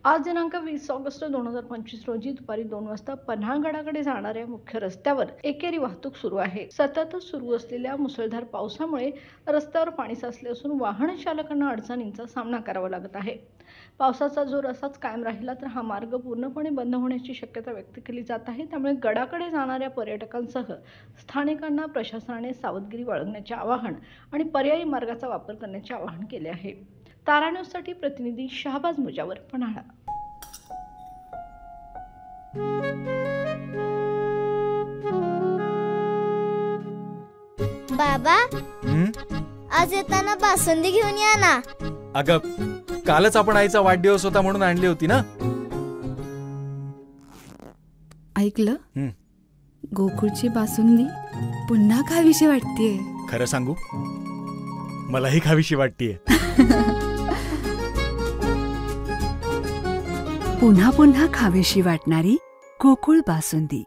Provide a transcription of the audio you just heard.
आज दिनांक 20 ऑगस्ट 2025 रोजी दुपारी 2 वाजता पन्हाळगडाकडे जाणाऱ्या मुख्य रस्त्यावर एकेरी वाहतूक सुरू आहे. सतत सुरू असलेल्या मुसळधार पावसामुळे रस्त्यावर पाणी साचले असून वाहन चालकांना अडचणींचा सामना करावा लागत आहे. पावसाचा जोर असाच कायम राहिला तर हा मार्ग पूर्णपणे बंद होण्याची शक्यता व्यक्त केली जात आहे. त्यामुळे गडाकडे जाणाऱ्या पर्यटकांसह स्थानिकांना प्रशासनाने सावधगिरी बाळगण्याचे आवाहन आणि पर्यायी मार्गाचा वापर करण्याचे आवाहन केले आहे. तारा न्यूजसाठी प्रतिनिधी शहाबाज मुजावर, पन्हाळा. बाबा, आज येताना बासुंदी घेऊन या ना. अगं, कालच आपण आईचा वाढदिवस होता म्हणून आणली होती ना. ऐकलं, गोकुळची बासुंदी पुन्हा खावीशी वाटतेय. खरं सांगू, मलाही खावीशी वाटतेय. पुन्हा पुन्हा खावीशी वाटणारी गोकुळ बासुंदी.